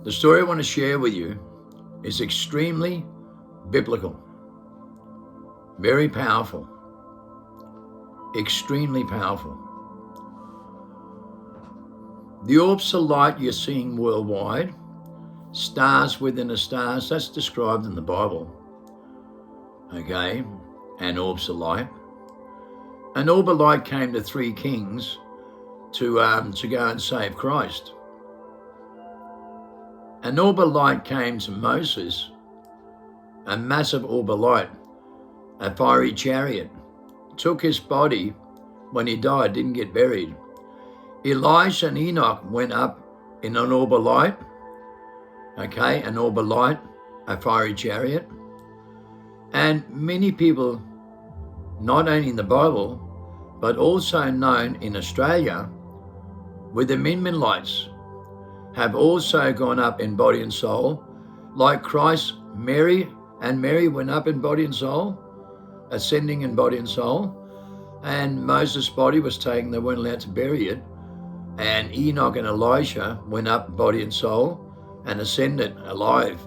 The story I want to share with you is extremely biblical, very powerful, extremely powerful. The orbs of light you're seeing worldwide, stars within the stars, that's described in the Bible, okay, and orbs of light. An orb of light came to three kings to go and save Christ. An orb of light came to Moses, a massive orb of light, a fiery chariot, took his body when he died, didn't get buried. Elijah and Enoch went up in an orb of light, okay, an orb of light, a fiery chariot. And many people, not only in the Bible, but also known in Australia with the Mennonites, have also gone up in body and soul, like Christ, Mary went up in body and soul, ascending in body and soul, and Moses' body was taken, they weren't allowed to bury it, and Enoch and Elijah went up body and soul and ascended alive.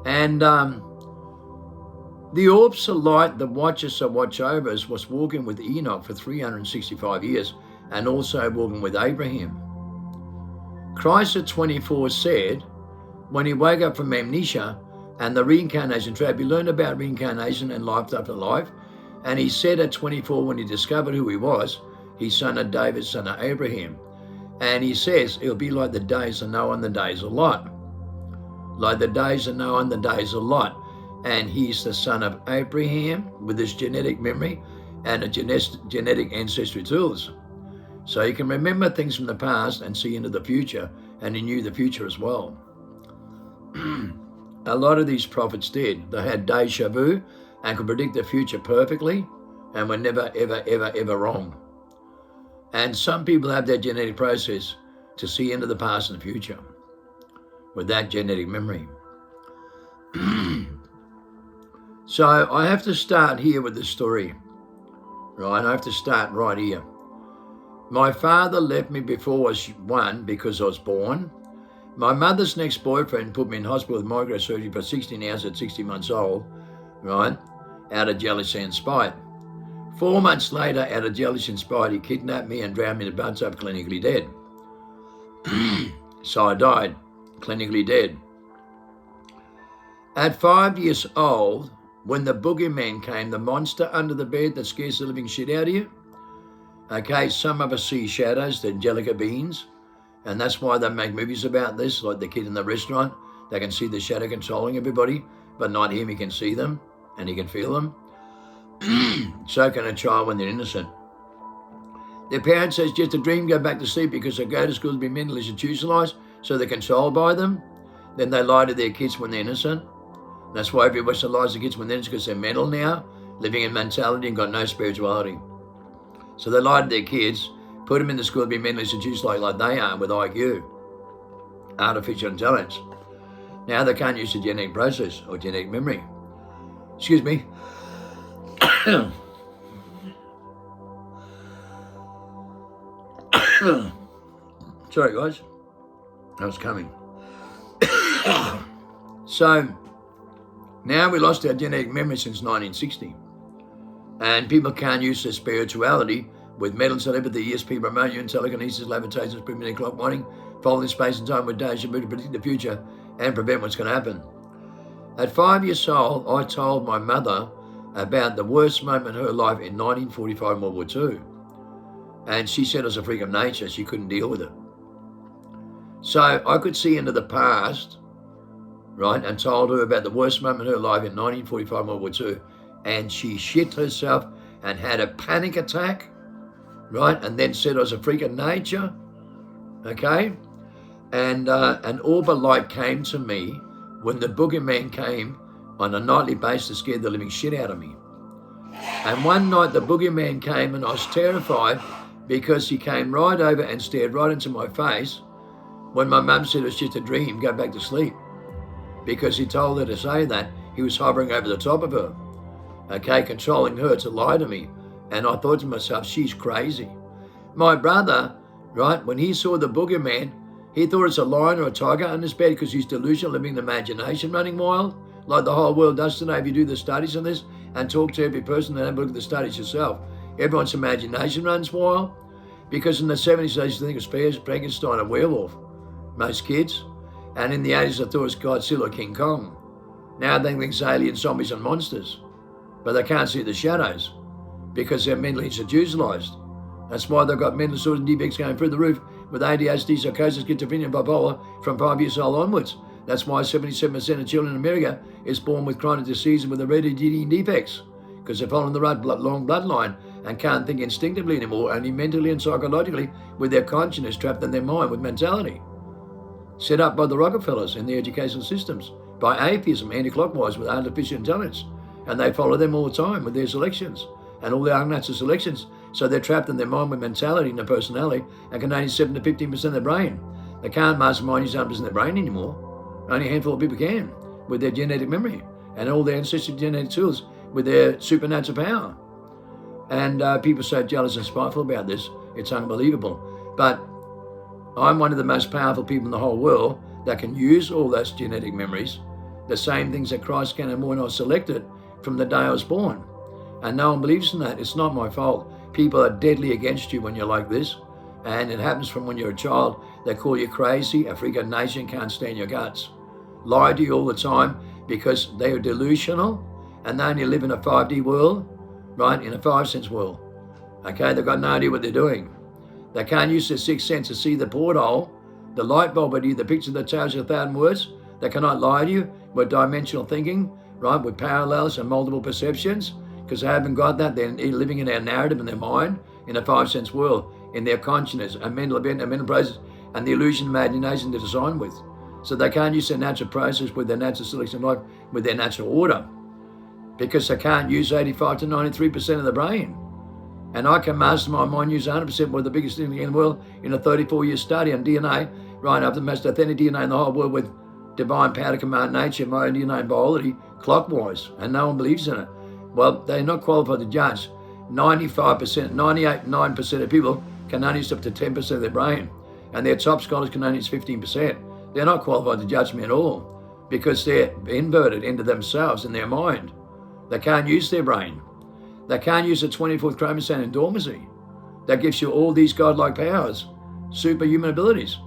And the orbs of light, the watchers that watch over us, was walking with Enoch for 365 years and also walking with Abraham. Christ at 24 said, when he woke up from amnesia and the reincarnation trap, he learned about reincarnation and life after life. And he said at 24, when he discovered who he was, he's son of David, son of Abraham. And he says, it'll be like the days of Noah and the days of Lot. Like the days of Noah and the days of Lot. And he's the son of Abraham with his genetic memory and a genetic ancestry tools. So he can remember things from the past and see into the future, and he knew the future as well. A lot of these prophets did. They had deja vu and could predict the future perfectly and were never, ever, ever, ever wrong. And some people have that genetic process to see into the past and the future with that genetic memory. So I have to start here with the story, right? I have to start right here. My father left me before I was one because I was born. My mother's next boyfriend put me in hospital with microsurgery for 16 hours at 60 months old, right, out of jealousy and spite. 4 months later, out of jealousy and spite, he kidnapped me and drowned me in the bathtub, clinically dead. So I died, clinically dead. At 5 years old, when the boogeyman came, the monster under the bed that scares the living shit out of you, okay, some of us see shadows, the angelica beings, and that's why they make movies about this, like the kid in the restaurant. They can see the shadow controlling everybody, but not him. He can see them, and he can feel them. So can a child when they're innocent. Their parents says just a dream, go back to sleep because they go to school to be mentally institutionalized, so they're controlled by them. Then they lie to their kids when they're innocent. That's why everybody lies to kids when they're innocent, because they're mental now, living in mentality and got no spirituality. So they lie to their kids, put them in the school to be mentally seduced like they are with IQ, artificial intelligence. Now they can't use the genetic process or genetic memory. Excuse me. Sorry guys, that was coming. So now we lost our genetic memory since 1960. And people can't use their spirituality with mental telepathy, ESP, remote and telekinesis, levitation, primitive clock warning, folding space and time with deja vu to predict the future and prevent what's going to happen. At 5 years old, I told my mother about the worst moment in her life in 1945 World War II. And she said it was a freak of nature. She couldn't deal with it. So I could see into the past, right, and told her about the worst moment in her life in 1945 World War II. And she shit herself and had a panic attack, right? And then said it was a freak of nature, okay? And an orb of light came to me when the boogeyman came on a nightly basis to scare the living shit out of me. And one night the boogeyman came and I was terrified because he came right over and stared right into my face when my mum said it was just a dream, go back to sleep. Because he told her to say that, he was hovering over the top of her. Okay, controlling her to lie to me. And I thought to myself, she's crazy. My brother, right, when he saw the boogeyman, He thought it's a lion or a tiger under his bed because he's delusional, living the imagination running wild, like the whole world does today. If you do the studies on this and talk to every person and have a look at the studies yourself, everyone's imagination runs wild. Because in the 70s, they used to think it was Frankenstein, a werewolf, most kids. And in the 80s, they thought it was Godzilla or King Kong. Now they think it's aliens, zombies and monsters. But they can't see the shadows because they're mentally institutionalized. That's why they've got mental disorders and defects going through the roof with ADHD, psychosis, schizophrenia, and bipolar from 5 years old onwards. That's why 77% of children in America is born with chronic disease and with hereditary defects, because they're following the right long bloodline and can't think instinctively anymore, only mentally and psychologically, with their consciousness trapped in their mind with mentality. Set up by the Rockefellers in the educational systems, by atheism, anti-clockwise with artificial intelligence. And they follow them all the time with their selections and all their unnatural selections. So they're trapped in their mind with mentality and their personality and can only 7 to 15% of their brain. They can't mastermind use 100% of their brain anymore. Only a handful of people can with their genetic memory and all their ancestral genetic tools with their supernatural power. And people are so jealous and spiteful about this. It's unbelievable. But I'm one of the most powerful people in the whole world that can use all those genetic memories, the same things that Christ can and more when I was selected from the day I was born. And no one believes in that. It's not my fault. People are deadly against you when you're like this. And it happens from when you're a child. They call you crazy, a freak of nation, can't stand your guts. Lie to you all the time because they are delusional and they only live in a 5D world, right? In a 5 sense world. Okay, they've got no idea what they're doing. They can't use their 6th sense to see the porthole, the light bulb idea, the picture that tells you 1,000 words. They cannot lie to you with dimensional thinking, right? With parallels and multiple perceptions. Because they haven't got that. They're living in their narrative in their mind, in a 5 sense world, in their consciousness, a mental event, a mental process, and the illusion imagination they're designed with. So they can't use their natural process with their natural selection of life, with their natural order. Because they can't use 85 to 93% of the brain. And I can master my mind, use 100% with the biggest thing in the world in a 34-year study on DNA, right up the most authentic DNA in the whole world with divine power to command nature, my own DNA biology, clockwise. And no one believes in it. Well, they're not qualified to judge. 95%, 98.9% of people can only use up to 10% of their brain. And their top scholars can only use 15%. They're not qualified to judge me at all because they're inverted into themselves in their mind. They can't use their brain. They can't use the 24th chromosome in dormancy. That gives you all these godlike powers, superhuman abilities.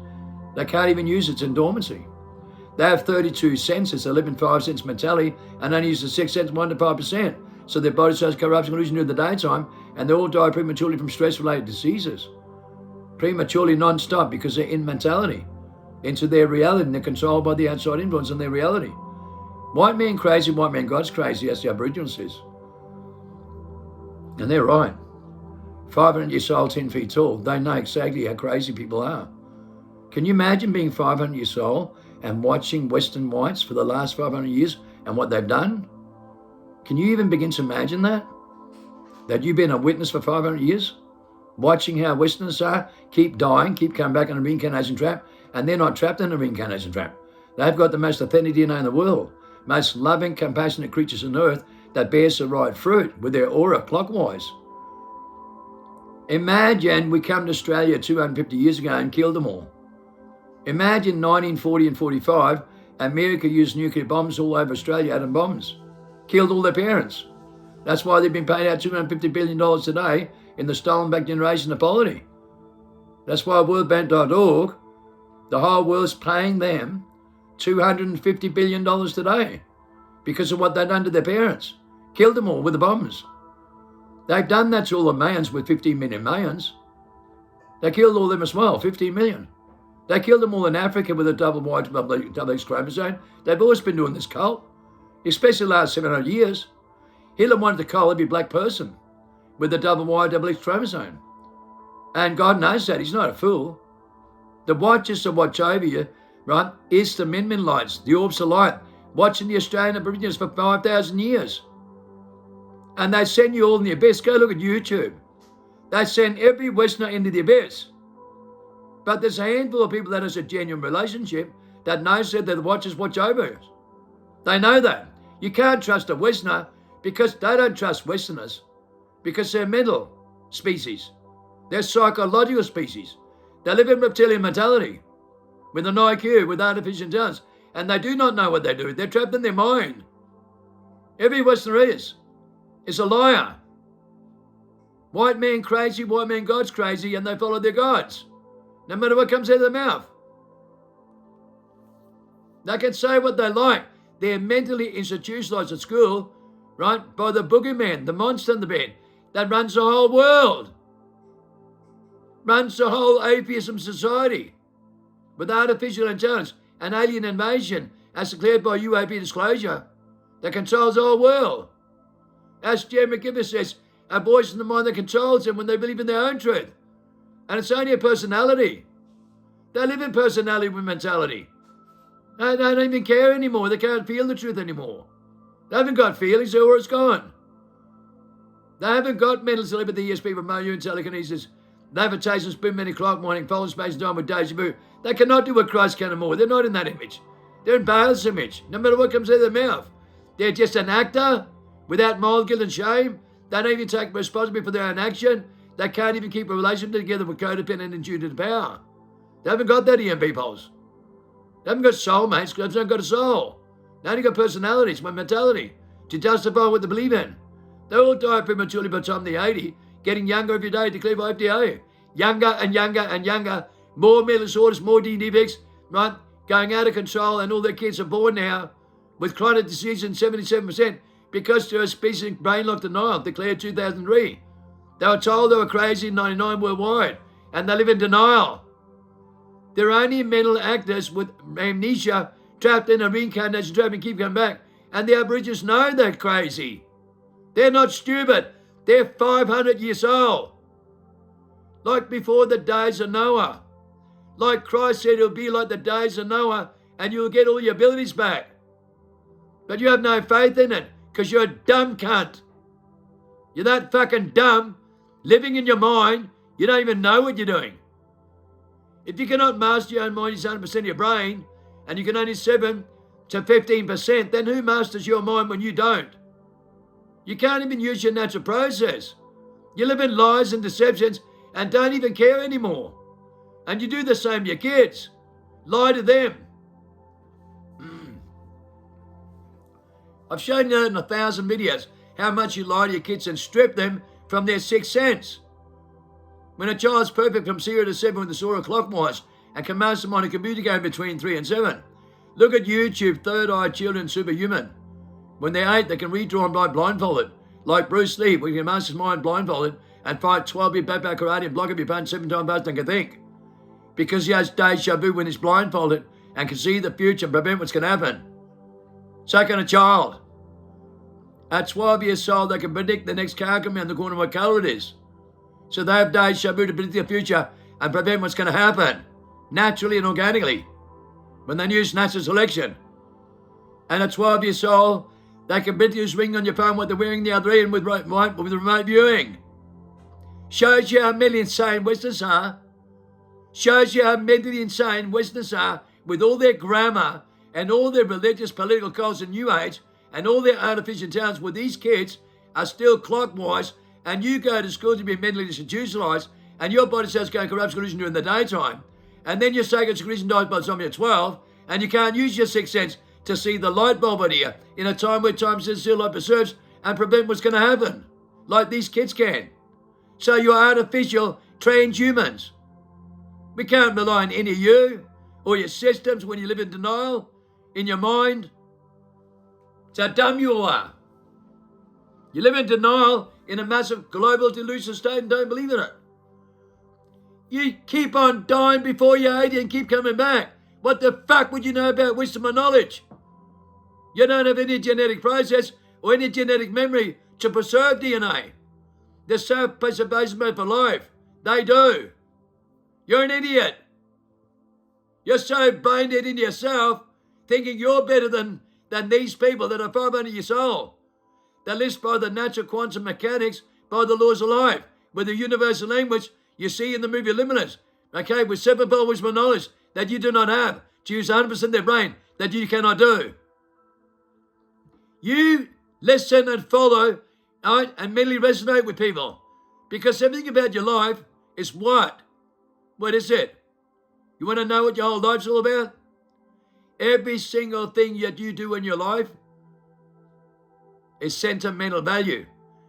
They can't even use it in dormancy. They have 32 senses. They live in 5 sense mentality and only use the 6th sense 1 to 5%. So their body starts corruption, illusion during the daytime, and they all die prematurely from stress-related diseases. Prematurely non-stop because they're in mentality, into their reality, and they're controlled by the outside influence on their reality. White man crazy, white man God's crazy, as the Aboriginal says. And they're right. 500 years old, 10 feet tall. They know exactly how crazy people are. Can you imagine being 500 years old and watching Western whites for the last 500 years and what they've done? Can you even begin to imagine that? That you've been a witness for 500 years? Watching how Westerners are, keep dying, keep coming back in a reincarnation trap, and they're not trapped in a reincarnation trap. They've got the most authentic DNA in the world, most loving, compassionate creatures on earth that bears the right fruit with their aura clockwise. Imagine we come to Australia 250 years ago and killed them all. Imagine 1940 and 45, America used nuclear bombs all over Australia, atom bombs. Killed all their parents. That's why they've been paying out $250 billion today in the stolen back generation of poverty. That's why worldbank.org, the whole world's paying them $250 billion today because of what they've done to their parents. Killed them all with the bombs. They've done that to all the Mayans with 15 million Mayans. They killed all of them as well, 15 million. They killed them all in Africa with a double Y, double X chromosome. They've always been doing this cult, especially the last 700 years. Hitler wanted to cull every black person with a double Y, double X chromosome. And God knows that. He's not a fool. The watchers that watch over you, right, is the Min Min lights, the orbs of light, watching the Australian Aborigines for 5,000 years. And they send you all in the abyss. Go look at YouTube. They send every Westerner into the abyss. But there's a handful of people that has a genuine relationship that knows that the watchers watch over us. They know that. You can't trust a Westerner because they don't trust Westerners because they're mental species. They're psychological species. They live in reptilian mentality. with an IQ, with artificial intelligence, and they do not know what they do. They're trapped in their mind. Every Westerner is a liar. White man crazy, white man God's crazy, and they follow their gods, no matter what comes out of their mouth. They can say what they like. They're mentally institutionalized at school, right, by the boogeyman, the monster in the bed that runs the whole world, runs the whole atheism society with artificial intelligence and alien invasion as declared by UAP disclosure that controls the whole world. As Jerry McGiver says, a voice in the mind that controls them when they believe in their own truth. And it's only a personality. They live in personality with mentality. They don't even care anymore. They can't feel the truth anymore. They haven't got feelings, or it's gone. They haven't got mental telepathy, ESP, remote viewing, telekinesis, levitation, spin, many clock, morning, falling space, and time with deja vu. They cannot do what Christ can anymore. They're not in that image. They're in Baal's image, no matter what comes out of their mouth. They're just an actor without moral guilt and shame. They don't even take responsibility for their own action. They can't even keep a relationship together with codependent and due to power. They haven't got that EMP pulse. They haven't got soulmates, because they haven't got a soul. They only got personalities, my mentality, to justify what they believe in. They all die prematurely by the time they're 80, getting younger every day, declared by FDA. Younger and younger and younger, more mental disorders, more defects, right? Going out of control, and all their kids are born now with chronic disease in 77% because they're a species of brain lock denial, declared 2003. They were told they were crazy in 99 worldwide, and they live in denial. They're only mental actors with amnesia, trapped in a reincarnation trap and keep coming back. And the Aborigines know they're crazy. They're not stupid. They're 500 years old. Like before the days of Noah. Like Christ said, it'll be like the days of Noah, and you'll get all your abilities back. But you have no faith in it, because you're a dumb cunt. You're that fucking dumb, living in your mind, you don't even know what you're doing. If you cannot master your own mind, use 100% of your brain, and you can only 7 to 15%, then who masters your mind when you don't? You can't even use your natural process. You live in lies and deceptions and don't even care anymore. And you do the same to your kids. Lie to them. I've shown you in 1,000 videos how much you lie to your kids and strip them from their sixth sense. When a child's perfect from 0 to 7 with the Sora clockwise and can mastermind a computer game between 3 and 7. Look at YouTube, third-eye children superhuman. When they're 8, they can redraw and blindfolded. Like Bruce Lee, where you can master his mind blindfolded and fight 12-bit backpack karate and block up your punch 7 times faster than can think. Because he has deja vu when he's blindfolded and can see the future and prevent what's going to happen. So can a child. At 12 years old, they can predict the next car coming around the corner what colour it is. So they have deja vu to predict the future and prevent what's going to happen, naturally and organically, when they use natural selection. And at 12 years old, they can predict who's ringing on your phone, what they're wearing the other end with remote viewing. Shows you how mentally insane Westerners are. Shows you how mentally insane Westerners are with all their grammar and all their religious, political cults and New Age and all their artificial intelligence, where these kids are still clockwise, and you go to school to be mentally institutionalized, and your body starts going corrupt collision during the daytime, and then your sacred collision dies by the time you're 12, and you can't use your sixth sense to see the light bulb idea in a time where time stands still like preserves and prevent what's going to happen, like these kids can. So you're artificial transhumans. We can't rely on any of you or your systems when you live in denial, in your mind. It's how dumb you are. You live in denial in a massive global delusion state and don't believe in it. You keep on dying before you're 80 and keep coming back. What the fuck would you know about wisdom or knowledge? You don't have any genetic process or any genetic memory to preserve DNA. The self-preservation mode for life. They do. You're an idiot. You're so brain dead in yourself, thinking you're better than these people that are 500 years old. They live by the natural quantum mechanics, by the laws of life, with the universal language you see in the movie Limitless. Okay, with sevenfold wisdom and knowledge that you do not have, to use 100% of their brain that you cannot do. You listen and follow, right, and mentally resonate with people, because everything about your life is what? What is it? You want to know what your whole life's all about? Every single thing that you do in your life is sentimental value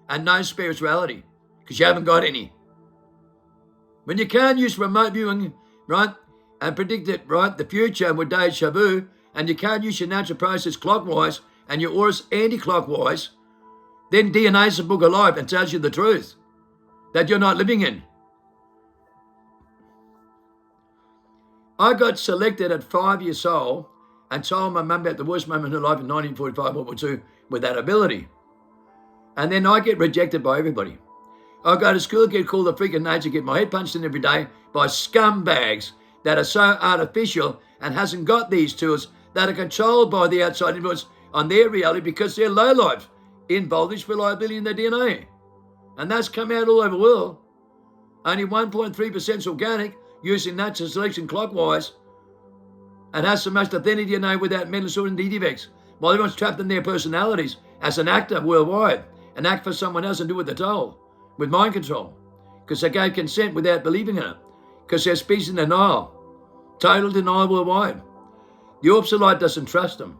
and no spirituality because you haven't got any. When you can't use remote viewing, right, and predict it, right, the future with deja vu, and you can't use your natural process clockwise and your aura's anti-clockwise, then DNA is a book of life and tells you the truth that you're not living in. I got selected at 5 years old and told my mum about the worst moment in her life in 1945 World War II with that ability. And then I get rejected by everybody. I go to school, get called a freak of nature, get my head punched in every day by scumbags that are so artificial and hasn't got these tools, that are controlled by the outside influence on their reality because they're low life in voltage reliability in their DNA. And that's come out all over the world. Only 1.3% is organic, using natural selection clockwise, and has the most authentic DNA without mental disorder and defects, while everyone's trapped in their personalities as an actor worldwide, and act for someone else and do what they're told, with mind control, because they gave consent without believing in it, because they're species in denial, total denial worldwide. The Orbital Light doesn't trust them.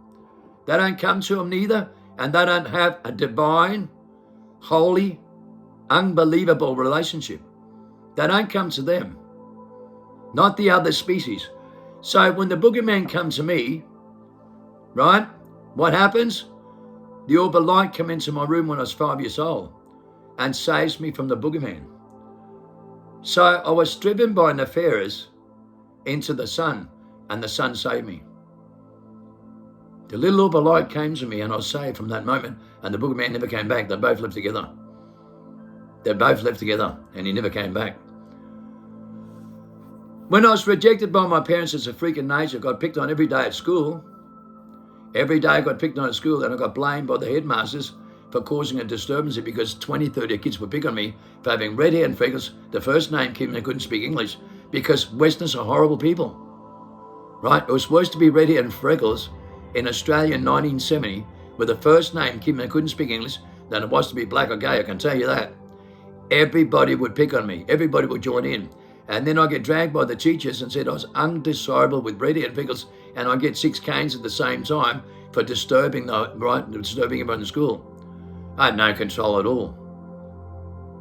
They don't come to them neither, and they don't have a divine, holy, unbelievable relationship. They don't come to them, not the other species. So when the boogeyman comes to me, right, what happens? The Orbital Light came into my room when I was 5 years old and saves me from the boogeyman. So I was driven by nefarious into the sun, and the sun saved me. The little Orbital Light came to me and I was saved from that moment, and the boogeyman never came back. They both lived together. They both left together and he never came back. When I was rejected by my parents as a freak of nature, I got picked on every day at school. Every day I got picked on at school, and I got blamed by the headmasters for causing a disturbance because 20, 30 kids would pick on me for having red hair and freckles, the first name Kim, and they couldn't speak English because Westerners are horrible people. Right? It was supposed to be red hair and freckles in Australia in 1970 with the first name Kim, and they couldn't speak English, than it was to be black or gay, I can tell you that. Everybody would pick on me. Everybody would join in. And then I get dragged by the teachers and said I was undesirable with red hair and freckles, and I get 6 canes at the same time for disturbing everyone in school. I had no control at all.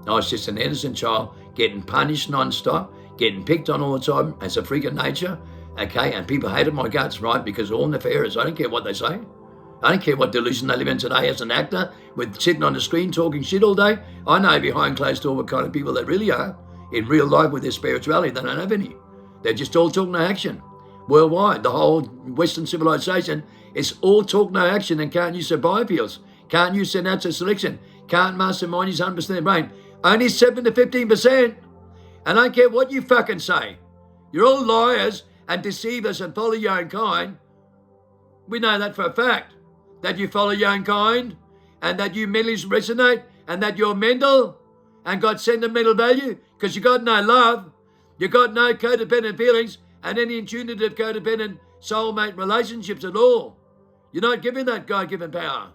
I was just an innocent child getting punished non-stop, getting picked on all the time as a freak of nature, okay? And people hated my guts, right? Because all nefarious. I don't care what they say. I don't care what delusion they live in today as an actor, with sitting on the screen talking shit all day. I know behind closed door what kind of people they really are. In real life with their spirituality, they don't have any. They're just all talk, no action. Worldwide, the whole Western civilization is all talk, no action, and can't use their biofuels, can't use their natural selection, can't mastermind use 100% of their brain. Only 7 to 15%. And I don't care what you fucking say. You're all liars and deceivers and follow your own kind. We know that for a fact, that you follow your own kind and that you mentally resonate and that you're mental and got sentimental value because you got no love, you got no codependent feelings and any intuitive codependent soulmate relationships at all. You're not given that God-given power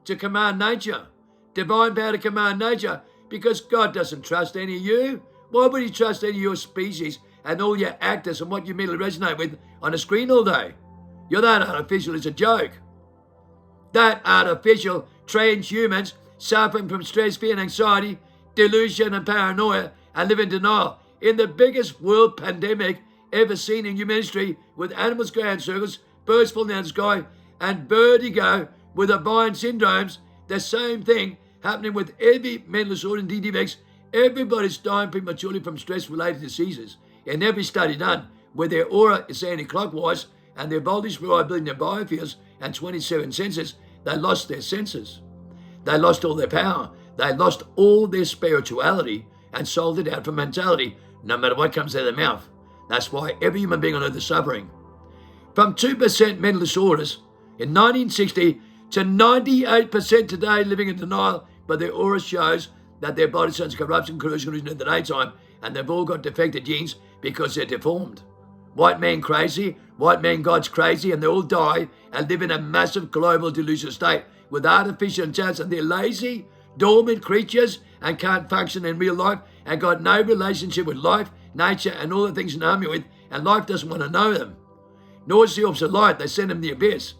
to command nature, divine power to command nature, because God doesn't trust any of you. Why would he trust any of your species and all your actors and what you mentally resonate with on a screen all day? You're that artificial, it's a joke. That artificial transhumans suffering from stress, fear and anxiety, delusion and paranoia, and live in denial in the biggest world pandemic ever seen in human history, with animals going in circles, birds falling out of the sky, and vertigo with Ovarian syndromes. The same thing happening with every mental disorder and defects. Everybody's dying prematurely from stress-related diseases in every study done, where their aura is anti-clockwise and their voltage reliability in their biofields and 27 senses. They lost their senses. They lost all their power. They lost all their spirituality and sold it out for mentality, no matter what comes out of their mouth. That's why every human being on earth is suffering. From 2% mental disorders in 1960 to 98% today living in denial, but their aura shows that their body sense corruption, collusion in the daytime, and they've all got defective genes because they're deformed. White man crazy, white man God's crazy, and they all die and live in a massive global delusional state with artificial intelligence, and they're lazy, dormant creatures and can't function in real life and got no relationship with life, nature, and all the things in harmony with, and life doesn't want to know them. Nor is the opposite light. They send them the abyss.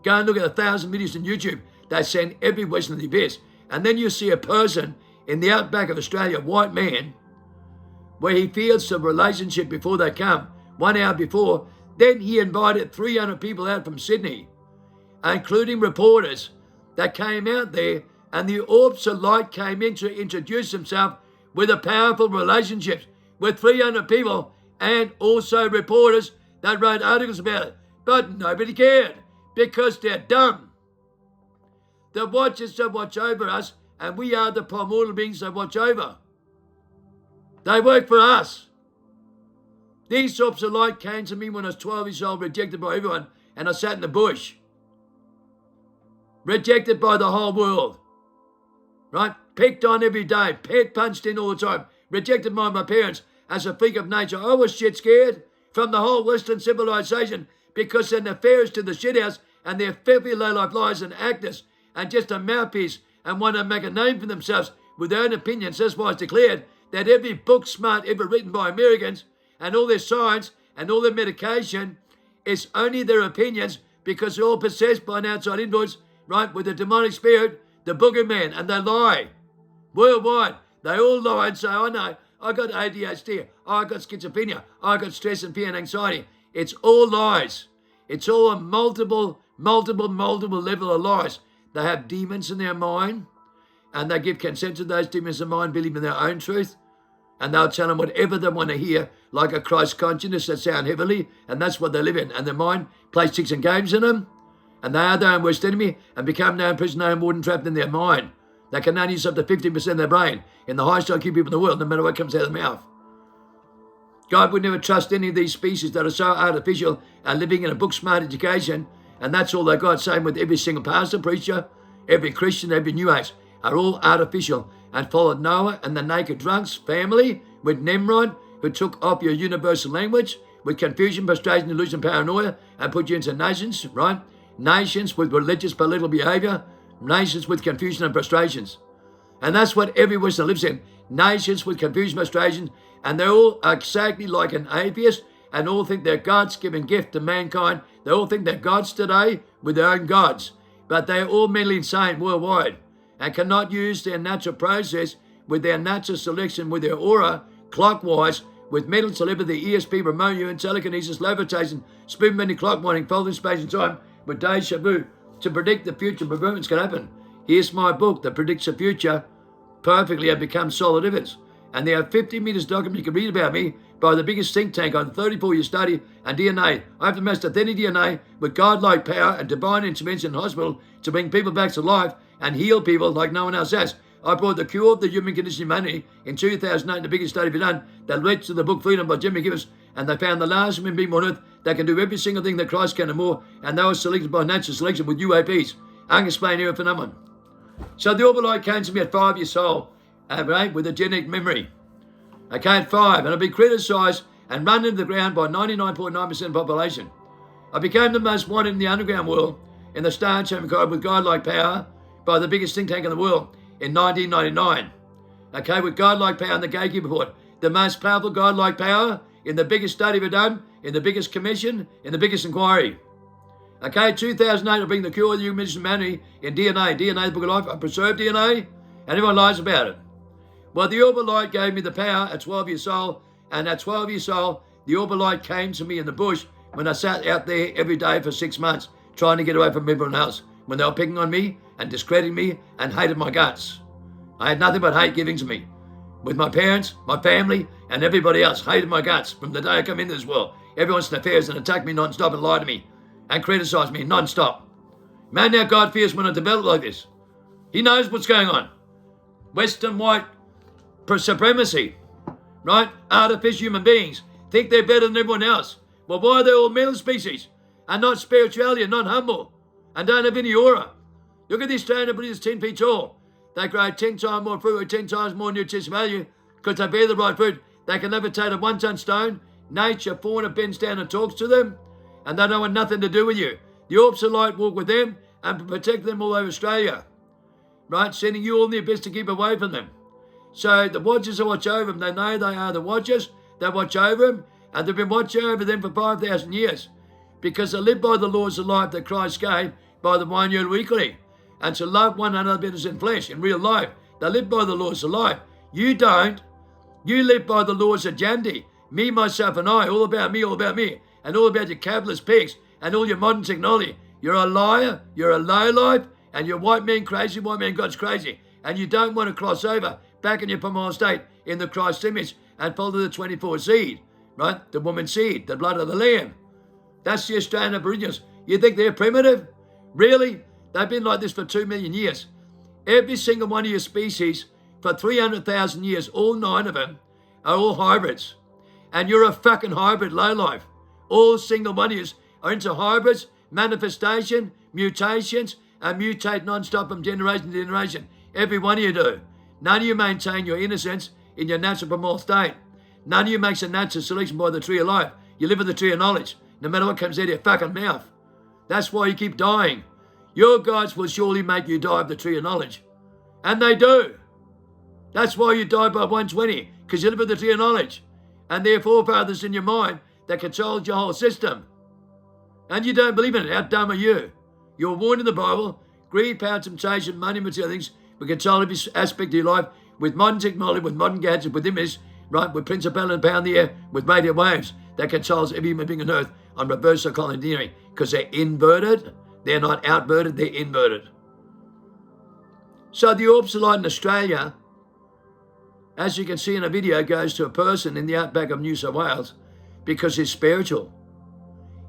Go and look at 1,000 videos on YouTube. They send every Western to the abyss. And then you see a person in the outback of Australia, a white man, where he feels the relationship before they come, 1 hour before. Then he invited 300 people out from Sydney, including reporters that came out there, and the orbs of light came in to introduce himself with a powerful relationship with 300 people and also reporters that wrote articles about it. But nobody cared because they're dumb. The watchers that watch over us, and we are the primordial beings that watch over. They work for us. These orbs of light came to me when I was 12 years old, rejected by everyone, and I sat in the bush. Rejected by the whole world. Right? Picked on every day, punched in all the time, rejected by my parents as a freak of nature. I was shit scared from the whole Western civilization because they're nefarious to the shithouse and they're filthy low-life liars and actors and just a mouthpiece and want to make a name for themselves with their own opinions. That's why it's declared that every book smart ever written by Americans and all their science and all their medication is only their opinions because they're all possessed by an outside influence, right, with the demonic spirit, the boogeyman, and they lie. Worldwide, they all lie and say, oh no, I got ADHD, I got schizophrenia, I got stress and fear and anxiety. It's all lies. It's all a multiple level of lies. They have demons in their mind, and they give consent to those demons in mind, believe in their own truth, and they'll tell them whatever they want to hear, like a Christ consciousness that sound heavily, and that's what they live in. And their mind plays tricks and games in them, and they are their own worst enemy and become their own prisoner and warden trapped in their mind. They can only use up to 15% of their brain in the highest IQ people in the world, no matter what comes out of their mouth. God would never trust any of these species that are so artificial and living in a book-smart education, and that's all they got. Same with every single pastor, preacher, every Christian, every New Age, are all artificial and followed Noah and the naked drunks family with Nimrod, who took off your universal language with confusion, frustration, delusion, paranoia, and put you into nations, right? Nations with religious, political behavior, nations with confusion and frustrations. And that's what every Western lives in. Nations with confusion, frustration, and they're all exactly like an atheist and all think they're God's given gift to mankind. They all think they're gods today with their own gods, but they're all mentally insane worldwide and cannot use their natural process with their natural selection, with their aura, clockwise, with mental telepathy, ESP, remote viewing, telekinesis, levitation, spoon bending, clock winding, folding space and time, with deja vu, to predict the future before it's going to happen. Here's my book that predicts the future perfectly and becomes solid evidence. And there are 50 meters document you can read about me by the biggest think tank on 34-year study and DNA. I have the most authentic DNA with godlike power and divine intervention in hospital to bring people back to life and heal people like no one else has. I brought the cure of the human condition humanity in 2008, the biggest study ever done, that led to the book Freedom by Jimmy Gibbons, and they found the last human being on earth that can do every single thing that Christ can and more, and they were selected by natural selection with UAPs, unexplained error phenomenon. So the orbital light came to me at 5 years old, right, with a genetic memory. Okay, at 5, and I've been criticised and run into the ground by 99.9% of the population. I became the most wanted in the underground world in the Star Chamber Code with godlike power by the biggest think tank in the world in 1999. Okay, with godlike power in the Gatekeeper Report, the most powerful godlike power in the biggest study ever done, in the biggest commission, in the biggest inquiry. Okay, 2008, I bring the cure of the human humanity in DNA, the book of life. I preserve DNA, and everyone lies about it. Well, the orbital light gave me the power at 12 years old, and at 12 years old, the orbital light came to me in the bush when I sat out there every day for 6 months trying to get away from everyone else, when they were picking on me and discrediting me and hated my guts. I had nothing but hate giving to me. With my parents, my family, and everybody else hated my guts from the day I come into this world. Everyone's nefarious and attacked me non-stop and lied to me and criticized me non-stop. Man, now God fears when I develop like this. He knows what's going on. Western white supremacy, right? Artificial human beings think they're better than everyone else. Well, why are they all mental species and not spirituality and not humble and don't have any aura? Look at this Australian Buddhists 10 feet tall. They grow 10 times more fruit with 10 times more nutrition value because they bear the right fruit. They can levitate a 1-ton stone. Nature, fauna bends down and talks to them, and they don't want nothing to do with you. The orbs of light walk with them and protect them all over Australia, right? Sending you all the abyss to keep away from them. So the watchers that watch over them, they know they are the watchers that watch over them, And they've been watching over them for 5,000 years because they live by the laws of life that Christ gave by the one you equally. And to love one another as in flesh, in real life. They live by the laws of life. You don't. You live by the laws of Jandy. Me, myself, and I. All about me, and all about your capitalist pigs and all your modern technology. You're a liar. You're a lowlife. And you're white man crazy. White man God's crazy. And you don't want to cross over back in your primordial state in the Christ image and follow the 24 seed. Right? The woman's seed. The blood of the Lamb. That's the Australian Aboriginals. You think they're primitive? Really? They've been like this for 2 million years. Every single one of your species for 300,000 years, all 9 of them, are all hybrids. And you're a fucking hybrid lowlife. All single one of you are into hybrids, manifestation, mutations, and mutate non-stop from generation to generation. Every one of you do. None of you maintain your innocence in your natural primordial state. None of you makes a natural selection by the tree of life. You live in the tree of knowledge, no matter what comes out of your fucking mouth. That's why you keep dying. Your gods will surely make you die of the tree of knowledge. And they do. That's why you die by 120, because you live in the tree of knowledge. And there are forefathers in your mind that controls your whole system. And you don't believe in it. How dumb are you? You're warned in the Bible, greed, power, temptation, money, material things, will control every aspect of your life with modern technology, with modern gadgets, with images, right, with principality and power in the air, with radio waves that controls every human being on earth on reverse psychology engineering, because they're inverted. They're not outverted, they're inverted. So the Orbsolite in Australia, as you can see in a video, goes to a person in the outback of New South Wales because he's spiritual.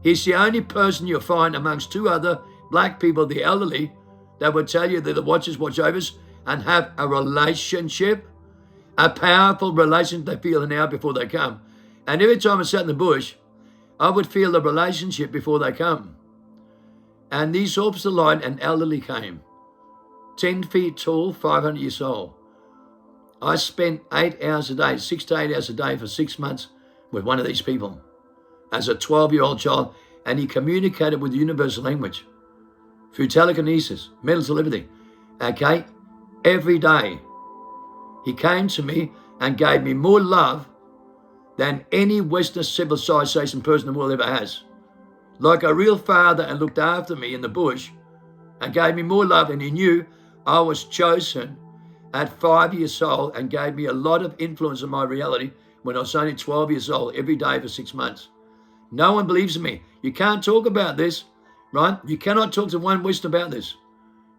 He's the only person you'll find amongst 2 other black people, the elderly, that would tell you they're the watchers, watchovers, and have a relationship, a powerful relationship they feel an hour before they come. And every time I sat in the bush, I would feel the relationship before they come. And these Orbsolite and elderly came, 10 feet tall, 500 years old. I spent 8 hours a day, 6 to 8 hours a day for 6 months with one of these people as a 12-year-old child, and he communicated with the universal language through telekinesis, mental telepathy, okay? Every day. He came to me and gave me more love than any Western civilization person in the world ever has. Like a real father, and looked after me in the bush and gave me more love, and he knew I was chosen at 5 years old and gave me a lot of influence in my reality when I was only 12 years old every day for 6 months. No one believes in me. You can't talk about this, right? You cannot talk to one Western about this,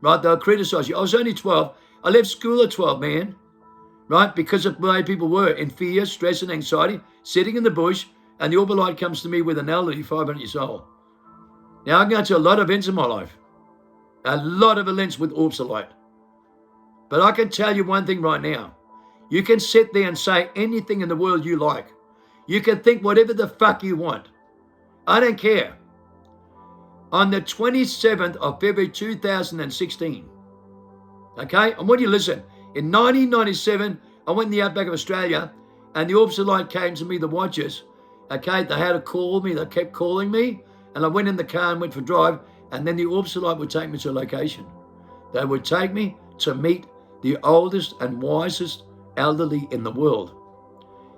right? They'll criticize you. I was only 12. I left school at 12, man, right? Because of the way people were in fear, stress, and anxiety, sitting in the bush, and the Orbsolite comes to me with an elderly 500 years old. Now, I'm going to a lot of events in my life, a lot of events with Orbsolite. But I can tell you one thing right now. You can sit there and say anything in the world you like. You can think whatever the fuck you want. I don't care. On the 27th of February 2016, okay, I want you to listen. In 1997, I went in the outback of Australia, and the Orbsolite came to me, the watchers, okay, they had to call me, they kept calling me, and I went in the car and went for a drive, and then the Orbsolite would take me to a location. They would take me to meet the oldest and wisest elderly in the world.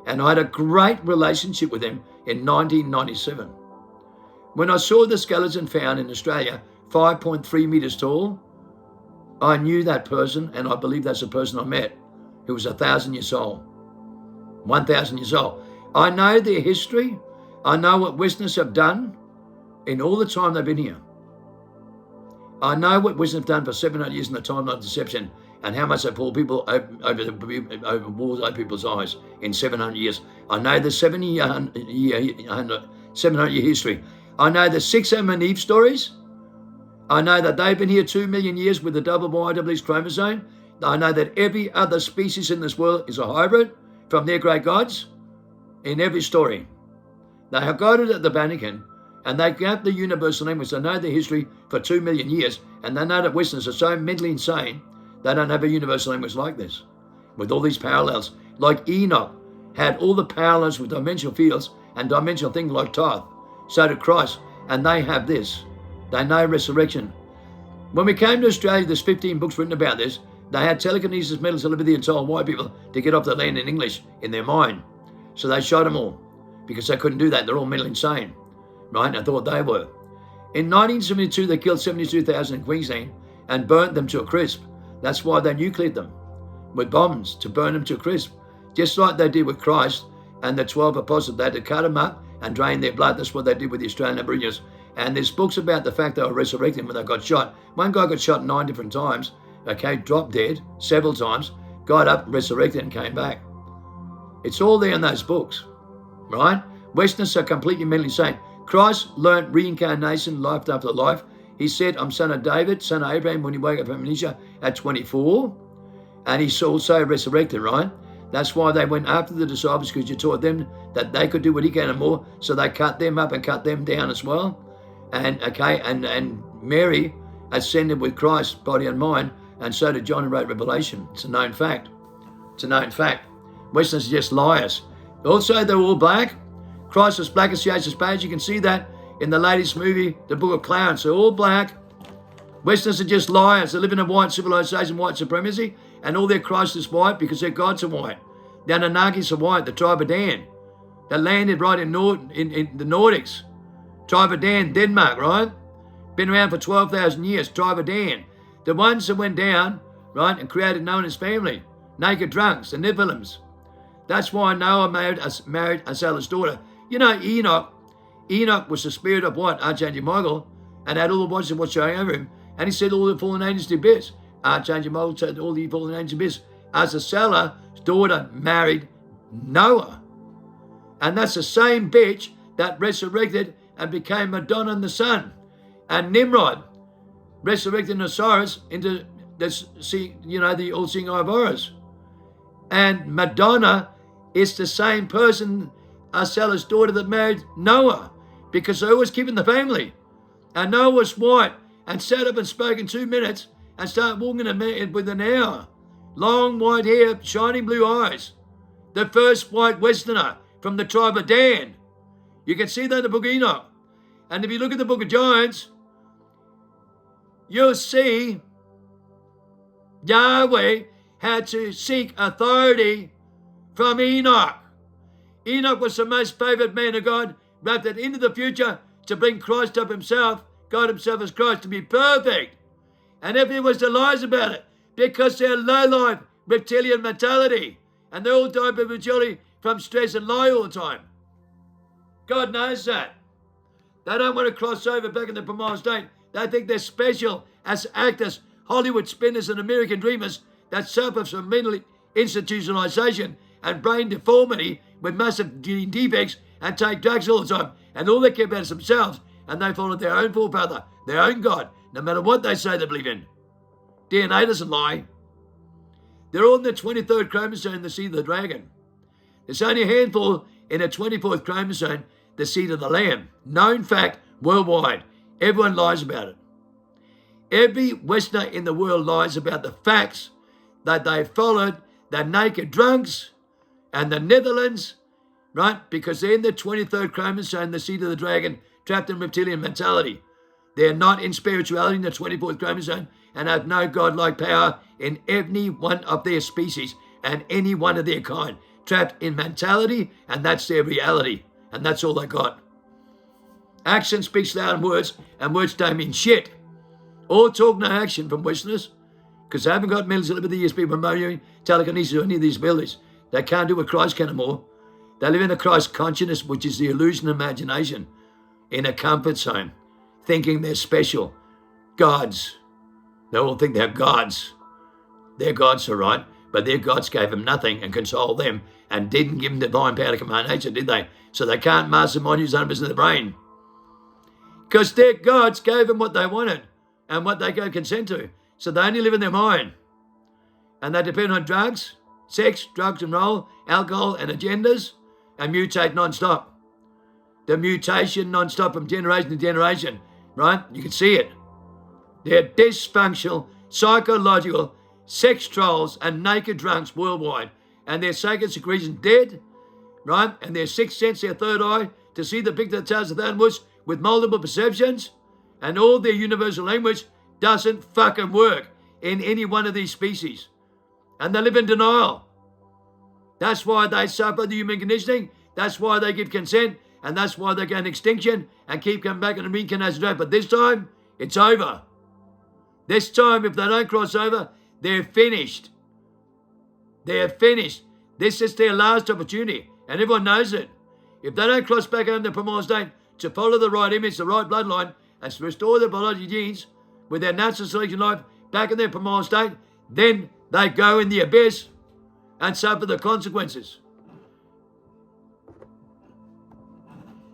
And I had a great relationship with them in 1997. When I saw the skeleton found in Australia, 5.3 meters tall, I knew that person, and I believe that's the person I met, who was 1,000 years old. 1,000 years old. I know their history. I know what Westerners have done in all the time they've been here. I know what Westerners have done for 700 years in the time of deception, and how much they pull people over walls over people's eyes in 700 years. I know the 700 year history. I know the 6 Adam and Eve stories. I know that they've been here 2 million years with the double YWX chromosome. I know that every other species in this world is a hybrid from their great gods in every story. They have got it at the Vatican, and they got the universal language. They know the history for 2 million years, and they know that Westerners are so mentally insane, they don't have a universal language like this, with all these parallels. Like Enoch had all the parallels with dimensional fields and dimensional things like Thoth. So did Christ, and they have this. They know resurrection. When we came to Australia, there's 15 books written about this. They had telekinesis, mental telepathy, and told white people to get off the land in English in their mind. So they shot them all because they couldn't do that. They're all mentally insane, right? I thought they were. In 1972, they killed 72,000 in Queensland and burnt them to a crisp. That's why they nucleared them with bombs, to burn them to a crisp. Just like they did with Christ and the 12 apostles. They had to cut them up and drain their blood. That's what they did with the Australian Aborigines. And there's books about the fact they were resurrecting when they got shot. One guy got shot 9 different times, okay, dropped dead several times, got up, resurrected, and came back. It's all there in those books, right? Westerners are completely mentally insane. Christ learned reincarnation, life after life. He said, I'm son of David, son of Abraham, when he woke up from amnesia at 24. And he's also resurrected, right? That's why they went after the disciples, because you taught them that they could do what he can and more. So they cut them up and cut them down as well. And okay, and Mary ascended with Christ's body and mind, and so did John, who wrote Revelation. It's a known fact. It's a known fact. Westerners are just liars. Also, they're all black. Christ was black as the ace of spades. You can see that in the latest movie, The Book of Clarence. They're all black. Westerners are just liars. They live in a white civilization, white supremacy, and all their Christ is white because their gods are white. The Anunnakis are white, the tribe of Dan. They landed right in the Nordics. Tribe of Dan, Denmark, right? Been around for 12,000 years, tribe of Dan. The ones that went down, right, and created Noah and his family. Naked drunks, the Nephilims. That's why Noah married Asaelah's daughter. You know, Enoch was the spirit of what? Archangel Michael, and had all the watchers watching over him. And he said all the fallen angels did best. Archangel Michael said all the fallen angels did best. Asaelah's daughter married Noah. And that's the same bitch that resurrected and became Madonna and the sun. And Nimrod resurrected Osiris into the all-seeing eye of Horus. And Madonna is the same person, Asaelah's daughter, that married Noah, because they was keeping the family. And Noah was white and sat up and spoke in 2 minutes and started walking with an hour. Long white hair, shining blue eyes. The first white Westerner from the tribe of Dan. You can see that in the book of Enoch. And if you look at the book of Giants, you'll see Yahweh had to seek authority from Enoch. Enoch was the most favored man of God, wrapped it into the future to bring Christ up himself, God himself as Christ, to be perfect. And everyone was the lies about it, because they're low-life reptilian mentality. And they all die prematurely from stress and lie all the time. God knows that. They don't want to cross over back in the Primal state. They think they're special as actors, Hollywood spinners and American dreamers that suffer from mental institutionalization and brain deformity with massive gene defects and take drugs all the time. And all they care about is themselves, and they follow their own forefather, their own God, no matter what they say they believe in. DNA doesn't lie. They're all in the 23rd chromosome, the seed of the dragon. There's only a handful in the 24th chromosome, the seed of the lamb. Known fact worldwide. Everyone lies about it. Every Westerner in the world lies about the facts that they followed the naked drunks and the Netherlands, right? Because they're in the 23rd chromosome, the seed of the dragon, trapped in reptilian mentality. They're not in spirituality in the 24th chromosome and have no godlike power in any one of their species and any one of their kind. Trapped in mentality, and that's their reality. And that's all they got. Action speaks louder than words, and words don't mean shit. All talk, no action from Westerners, because they haven't got mental telepathy, ESP, promoting telekinesis, or any of these abilities. They can't do what Christ can anymore. They live in a Christ consciousness, which is the illusion of imagination, in a comfort zone, thinking they're special. Gods. They all think they're gods. Their gods are right, but their gods gave them nothing and consoled them and didn't give them divine power to command nature, did they? So they can't mastermind use 100% of the brain. Because their gods gave them what they wanted and what they gave consent to. So they only live in their mind. And they depend on drugs, sex, drugs and roll, alcohol and agendas, and mutate non-stop. The mutation non-stop from generation to generation, right? You can see it. They're dysfunctional, psychological, sex trolls and naked drunks worldwide. And their sacred secretion dead, right? And their sixth sense, their third eye, to see the picture that tells the woods with multiple perceptions, and all their universal language doesn't fucking work in any one of these species. And they live in denial. That's why they suffer the human conditioning. They That's why they give consent, and that's why they go in extinction and keep coming back and reincarnation. But this time, it's over. This time, if they don't cross over, they're finished. They're finished. This is their last opportunity, and everyone knows it. If they don't cross back over the primordial state to follow the right image, the right bloodline, and to restore their biological genes with their natural selection life back in their primordial state, then they go in the abyss and suffer the consequences.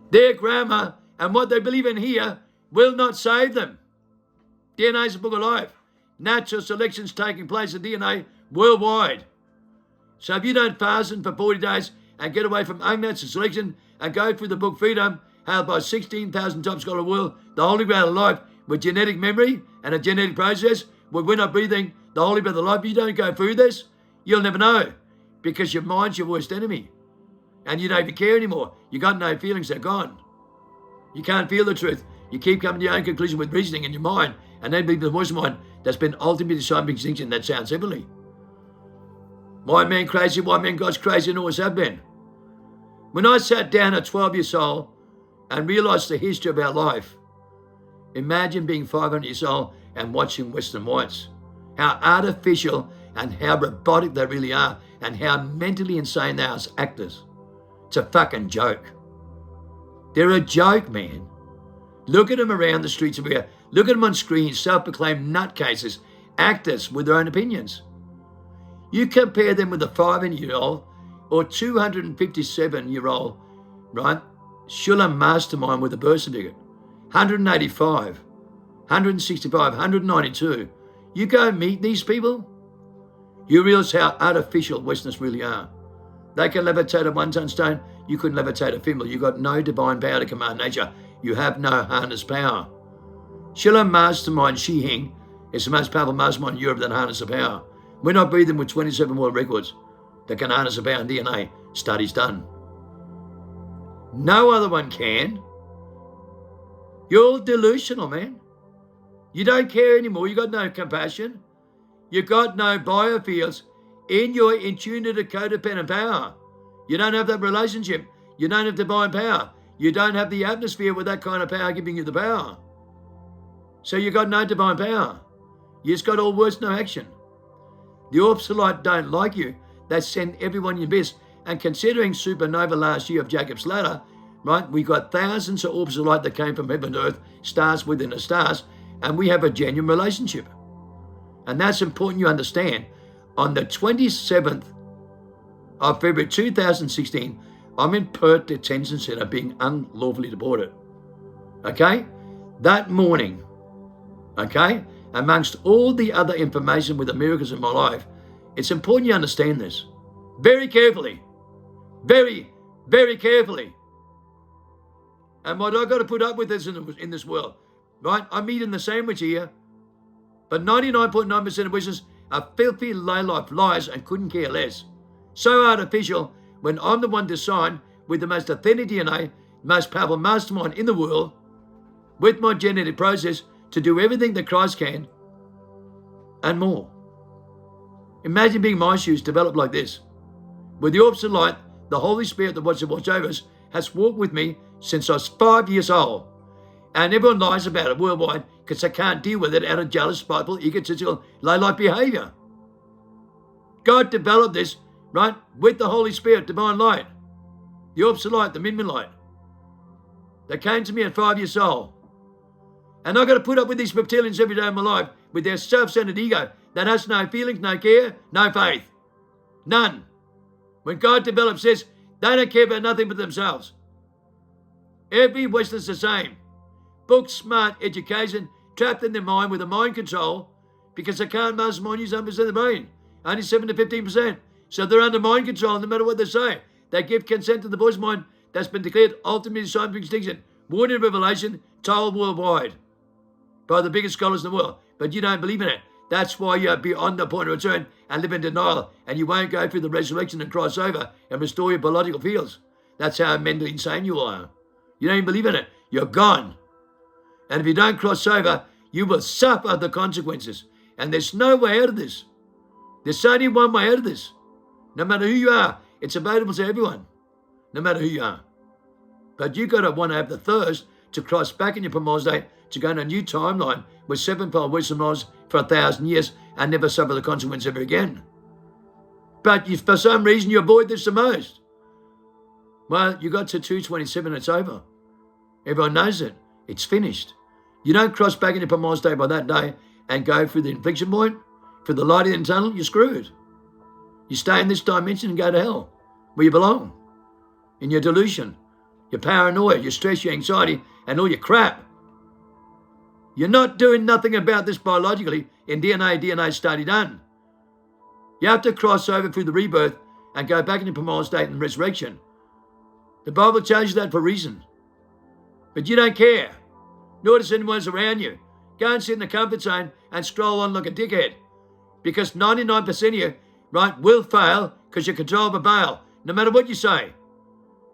Their grammar and what they believe in here will not save them. DNA is a book of life. Natural selection's taking place in DNA worldwide. So if you don't fasten for 40 days and get away from unnatural selection and go through the book Freedom, held by 16,000 top scholar world, the Holy Grail of life, with genetic memory and a genetic process, where we're not breathing the Holy Breath of life, you don't go through this, you'll never know, because your mind's your worst enemy. And you don't even care anymore. You got no feelings, they're gone. You can't feel the truth. You keep coming to your own conclusion with reasoning in your mind, and then believe the voice of mind that's been ultimately decided extinction. That sounds heavenly. White man crazy, white man God's crazy, and always have been. When I sat down at 12 years old and realised the history of our life, imagine being 500 years old and watching Western whites. How artificial and how robotic they really are, and how mentally insane they are as actors. It's a fucking joke. They're a joke, man. Look at them around the streets of here. Look at them on screen, self-proclaimed nutcases, actors with their own opinions. You compare them with a 500-year-old or 257-year-old, right? Shulam mastermind with a birth certificate. 185, 165, 192. You go meet these people, you realise how artificial Westerners really are. They can levitate a one-ton stone. You couldn't levitate a thimble. You got no divine power to command nature. You have no harness power. Shulam mastermind Shihing is the most powerful mastermind in Europe that harness the power. We're not breathing with 27 world records that can harness the power in DNA. Studies done. No other one can. You're delusional, man. You don't care anymore. You got no compassion. You got no biofields in your intuitive codependent power. You don't have that relationship. You don't have divine power. You don't have the atmosphere with that kind of power giving you the power. So you got no divine power. You just got all words, no action. The Orbs of Light don't like you. They send everyone in your abyss. And considering supernova last year of Jacob's Ladder, right, we got thousands of orbs of light that came from heaven to earth, stars within the stars, and we have a genuine relationship. And that's important you understand. On the 27th of February 2016, I'm in Perth Detention Centre being unlawfully deported. Okay? That morning, okay, amongst all the other information with the miracles in my life, it's important you understand this very carefully. Very, very carefully. And what I've got to put up with is in this world, right? I'm eating the sandwich here, but 99.9% of Westerners are filthy, low-life liars and couldn't care less. So artificial when I'm the one designed with the most authentic DNA, most powerful mastermind in the world, with my genetic process to do everything that Christ can and more. Imagine being my shoes developed like this. With the orbs of light, the Holy Spirit that watch over us has walked with me since I was 5 years old. And everyone lies about it worldwide because they can't deal with it out of jealous, spiteful, egotistical, low-life behavior. God developed this, right, with the Holy Spirit, divine light, the orbs of light, the midman light. They came to me at 5 years old. And I've got to put up with these reptilians every day of my life with their self-centered ego that has no feelings, no care, no faith. None. When God develops this, they don't care about nothing but themselves. Every Westerner's the same. Book smart education trapped in their mind with a mind control because they can't mastermind use 100% of the brain. Only 7 to 15%. So they're under mind control no matter what they say. They give consent to the voice mind that's been declared ultimately decided for extinction. Warned in Revelation, told worldwide by the biggest scholars in the world. But you don't believe in it. That's why you're beyond the point of return and live in denial. And you won't go through the resurrection and cross over and restore your biological fields. That's how mentally insane you are. You don't even believe in it. You're gone. And if you don't cross over, you will suffer the consequences. And there's no way out of this. There's only one way out of this. No matter who you are, it's available to everyone. no matter who you are. But you've got to want to have the thirst to cross back in your promised state, to go on a new timeline with sevenfold wisdom knowledge for 1,000 years and never suffer the consequence ever again. But if for some reason you avoid this the most, well, you got to 227, it's over. Everyone knows it. It's finished. You don't cross back into promised state by that day and go through the inflection point, through the light in the tunnel, you're screwed. You stay in this dimension and go to hell, where you belong, in your delusion, your paranoia, your stress, your anxiety, and all your crap. You're not doing nothing about this biologically in DNA study done. You have to cross over through the rebirth and go back into promised state and resurrection. The Bible tells you that for a reason. But you don't care, nor does anyone else around you. Go and sit in the comfort zone and stroll on like a dickhead. Because 99% of you, right, will fail because you're controlled by Baal, no matter what you say.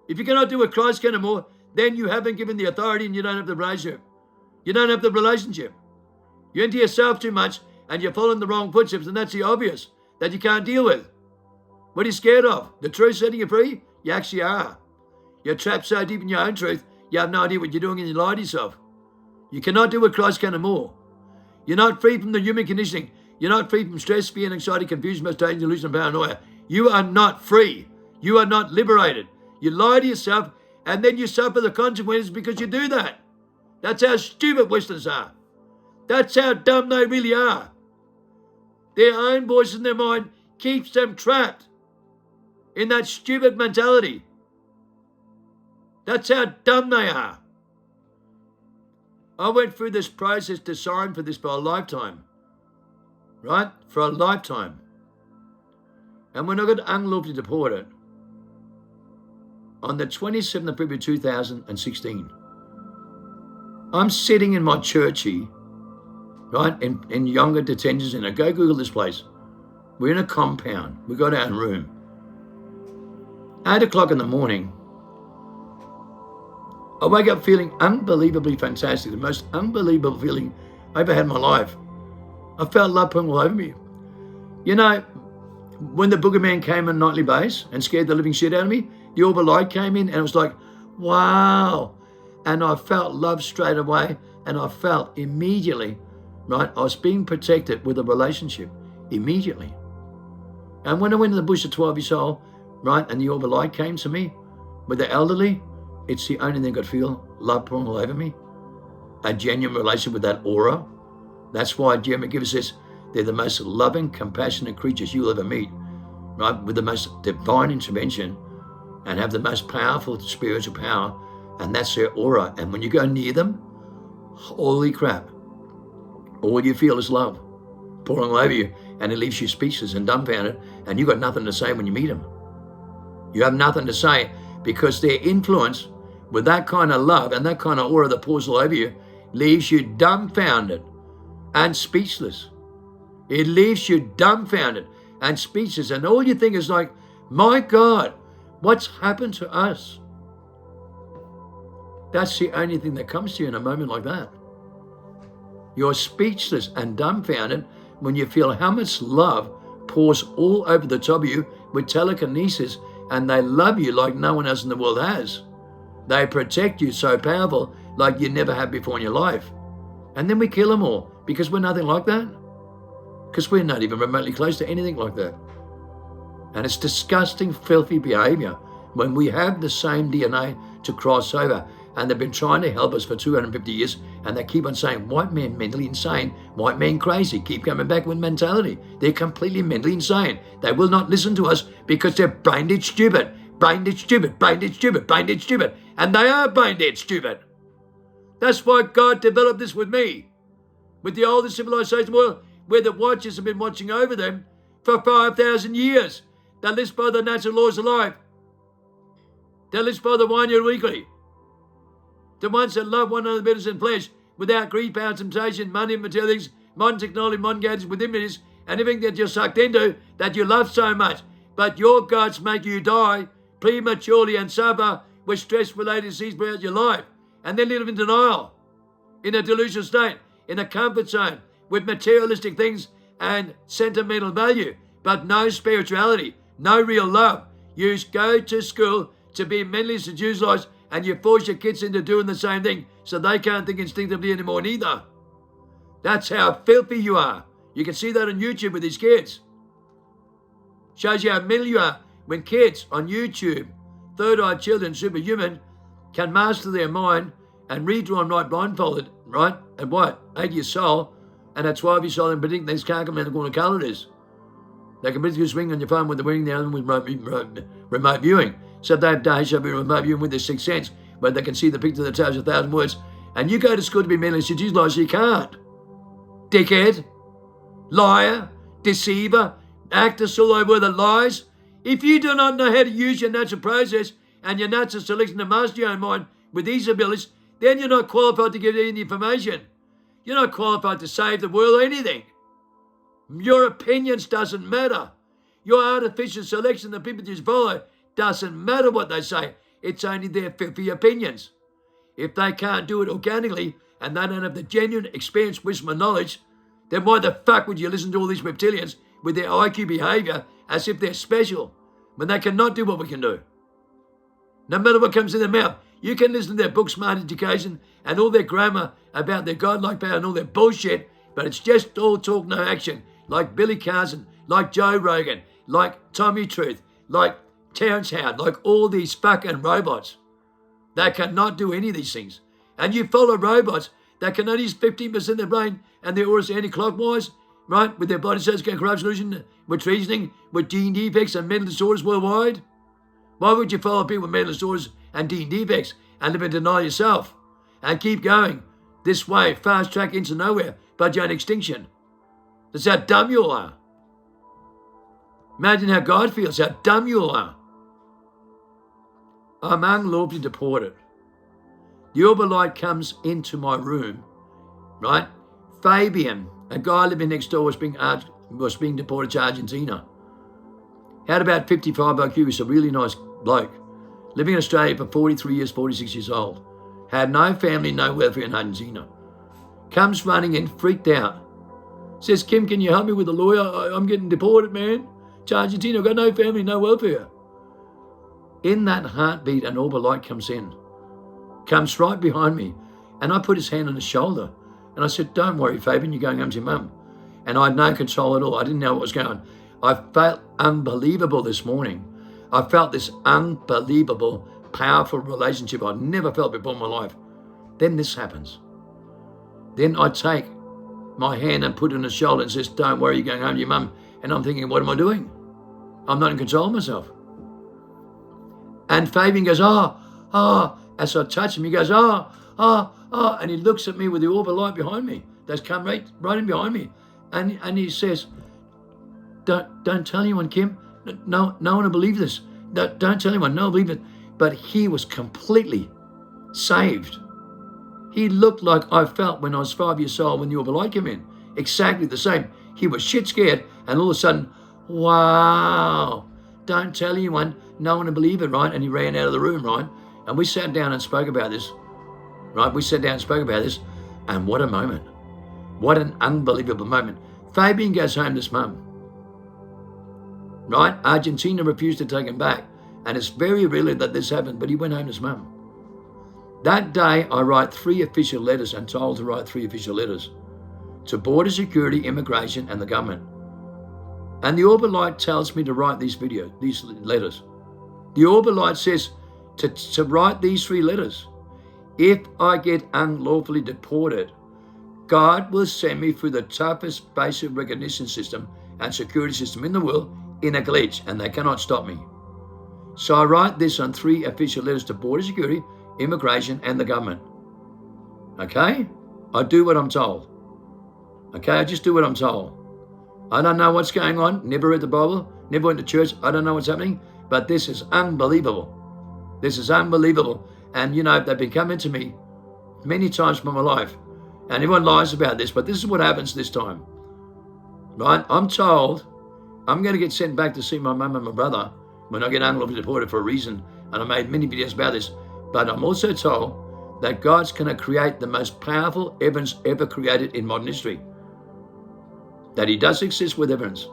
If you cannot do what Christ can anymore, then you haven't given the authority and you don't have the relationship. You don't have the relationship. You're into yourself too much and you're following the wrong footsteps, and that's the obvious that you can't deal with. What are you scared of? The truth setting you free? You actually are. You're trapped so deep in your own truth, you have no idea what you're doing and you lie to yourself. You cannot do what Christ can anymore. You're not free from the human conditioning. You're not free from stress, fear, anxiety, confusion, frustration, delusion, and paranoia. You are not free. You are not liberated. You lie to yourself and then you suffer the consequences because you do that. That's how stupid Westerners are. That's how dumb they really are. Their own voice in their mind keeps them trapped in that stupid mentality. That's how dumb they are. I went through this process designed for this for a lifetime. Right? For a lifetime. And when I got unlawfully deported on the 27th of February 2016, I'm sitting in my churchy, right, in younger detention center. Go Google this place. We're in a compound. We got our own room. 8 o'clock in the morning, I wake up feeling unbelievably fantastic, the most unbelievable feeling I ever had in my life. I felt love pouring all over me. You know, when the boogeyman came on a nightly base and scared the living shit out of me, the orb of light came in and it was like, wow. And I felt love straight away, and I felt immediately, right, I was being protected with a relationship immediately. And when I went to the bush at 12 years old, right, and the orb of light came to me with the elderly, it's the only thing I could feel, love pouring all over me. A genuine relationship with that aura. That's why Jeremy gives this, they're the most loving, compassionate creatures you'll ever meet, right, with the most divine intervention and have the most powerful spiritual power, and that's their aura. And when you go near them, holy crap, all you feel is love pouring all over you, and it leaves you speechless and dumbfounded, and you've got nothing to say when you meet them. You have nothing to say because their influence with that kind of love and that kind of aura that pours all over you leaves you dumbfounded and speechless. It leaves you dumbfounded and speechless, and all you think is like, my God, what's happened to us? That's the only thing that comes to you in a moment like that. You're speechless and dumbfounded when you feel how much love pours all over the top of you with telekinesis, and they love you like no one else in the world has. They protect you so powerful like you never have before in your life. And then we kill them all because we're nothing like that. Because we're not even remotely close to anything like that. And it's disgusting, filthy behavior when we have the same DNA to cross over. And they've been trying to help us for 250 years, and they keep on saying, white man mentally insane, white man crazy, keep coming back with mentality. They're completely mentally insane. They will not listen to us because they're brain dead stupid, brain dead stupid, brain dead stupid, brain dead stupid. And they are brain dead stupid. That's why God developed this with me, with the oldest civilization in the world, where the watchers have been watching over them for 5,000 years. They live by the natural laws of life. They live by the 1 year weekly. The ones that love one another better than flesh, without greed, power, temptation, money, material things, modern technology, modern gadgets, with images, and everything that you're sucked into, that you love so much. But your gods make you die prematurely and suffer with stress-related disease throughout your life. And then live in denial, in a delusional state, in a comfort zone, with materialistic things and sentimental value, but no spirituality, no real love. You go to school to be mentally seduced, and you force your kids into doing the same thing so they can't think instinctively anymore neither. That's how filthy you are. You can see that on YouTube with these kids. Shows you how mental you are when kids on YouTube, third-eye children, superhuman, can master their mind and read, draw, and write blindfolded, right? At what? 8 years old, and at 12 years old, and predict these can't come in the corner colour it is. They can predict who's swing on your phone with the ring, the other one with remote viewing. So they have days of remote viewing with their sixth sense, where they can see the picture that tells 1,000 words. And you go to school to be mentally seduced, so you can't. Dickhead, liar, deceiver, actor, all over the lies. If you do not know how to use your natural process and your natural selection to master your own mind with these abilities, then you're not qualified to give any information. You're not qualified to save the world or anything. Your opinions doesn't matter. Your artificial selection that people just follow doesn't matter what they say. It's only their filthy opinions. If they can't do it organically and they don't have the genuine experience, wisdom, and knowledge, then why the fuck would you listen to all these reptilians with their IQ behavior as if they're special when they cannot do what we can do? No matter what comes in their mouth, you can listen to their book smart education and all their grammar about their godlike power and all their bullshit, but it's just all talk, no action. Like Billy Carson, like Joe Rogan, like Tommy Truth, like Terrence Howard, like all these fucking robots. They cannot do any of these things. And you follow robots that can only use 15% of their brain and they're always anti-clockwise, right? With their body cells getting corrupt solution, with reasoning, with gene defects and mental disorders worldwide. Why would you follow people with mental disorders and gene defects and live in denial yourself and keep going this way, fast track into nowhere, but your own extinction? That's how dumb you all are. Imagine how God feels, how dumb you all are. I'm unlawfully deported. The Orbalite comes into my room, right? Fabian, a guy living next door, was being deported to Argentina. Had about 55 IQ, was a really nice bloke. Living in Australia for 43 years, 46 years old. Had no family, no welfare in Argentina. Comes running in, freaked out. Says, Kim, can you help me with a lawyer? I'm getting deported, man. To Argentina, I've got no family, no welfare. In that heartbeat, an Orbalite comes in. Comes right behind me. And I put his hand on his shoulder. And I said, don't worry, Fabian, you're going home to your mum. And I had no control at all. I didn't know what was going on. I felt unbelievable this morning. I felt this unbelievable, powerful relationship I'd never felt before in my life. Then this happens. Then I take my hand and put it on his shoulder and says, don't worry, you're going home to your mum. And I'm thinking, what am I doing? I'm not in control of myself. And Fabian goes, as I touch him, he goes, and he looks at me with the Orbalite behind me. That's come right in behind me. And he says, don't tell anyone, Kim. No one will believe this. Don't tell anyone, no one will believe it. But he was completely saved. He looked like I felt when I was 5 years old when the Orbalite came in. Exactly the same. He was shit scared, and all of a sudden, wow, don't tell anyone, no one will believe it, right? And he ran out of the room, right? And we sat down and spoke about this, right? We sat down and spoke about this, and what a moment. What an unbelievable moment. Fabian goes home to his mum, right? Argentina refused to take him back, and it's very rare that this happened, but he went home to his mum. That day, I write 3 official letters and told to write 3 official letters to Border Security, Immigration, and the government. And the Orbalite tells me to write these letters. The Orbalite says to write these 3 letters. If I get unlawfully deported, God will send me through the toughest basic recognition system and security system in the world in a glitch, and they cannot stop me. So I write this on 3 official letters to Border Security, Immigration, and the government. Okay? I do what I'm told. Okay, I just do what I'm told. I don't know what's going on, never read the Bible, never went to church, I don't know what's happening, but this is unbelievable. This is unbelievable. And, they've been coming to me many times in my life, and everyone lies about this, but this is what happens this time. Right? I'm told I'm going to get sent back to see my mum and my brother when I get unlawfully deported for a reason, and I made many videos about this, but I'm also told that God's going to create the most powerful evidence ever created in modern history. That he does exist with evidence.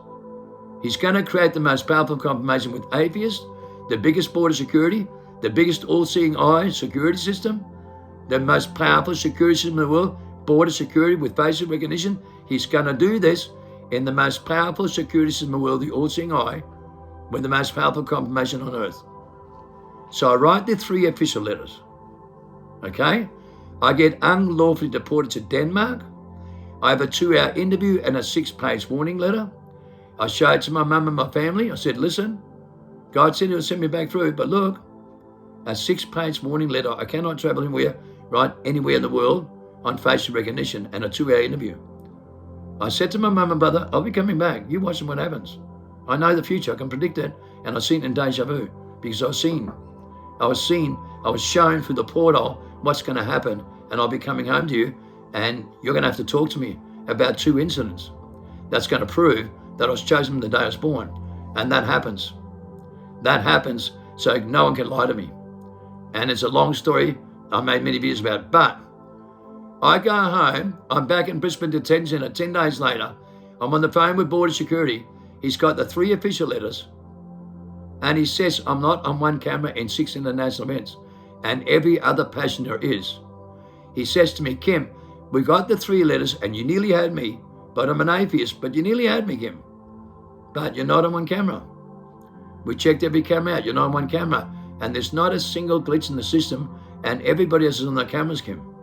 He's going to create the most powerful confirmation with atheists, the biggest border security, the biggest all-seeing eye security system, the most powerful security system in the world, border security with facial recognition. He's going to do this in the most powerful security system in the world, the all-seeing eye, with the most powerful confirmation on earth. So I write the 3 official letters. Okay? I get unlawfully deported to Denmark. I have a 2-hour interview and a 6-page warning letter. I show it to my mum and my family. I said, listen, God said he'll send me back through, but look, a 6-page warning letter. I cannot travel anywhere, right, anywhere in the world on facial recognition, and a 2-hour interview. I said to my mum and brother, I'll be coming back. You watch what happens. I know the future. I can predict it. And I've seen it in deja vu because I was shown through the portal what's going to happen, and I'll be coming home to you, and you're going to have to talk to me about 2 incidents. That's going to prove that I was chosen the day I was born. And that happens. That happens so no one can lie to me. And it's a long story. I made many videos about it. But I go home. I'm back in Brisbane Detention Centre 10 days later. I'm on the phone with Border Security. He's got the 3 official letters. And he says I'm not on one camera in 6 international events. And every other passenger is. He says to me, Kim, we got the 3 letters and you nearly had me. But I'm an atheist, but you nearly had me, Kim. But you're not on one camera. We checked every camera out. You're not on one camera. And there's not a single glitch in the system. And everybody else is on the cameras, Kim.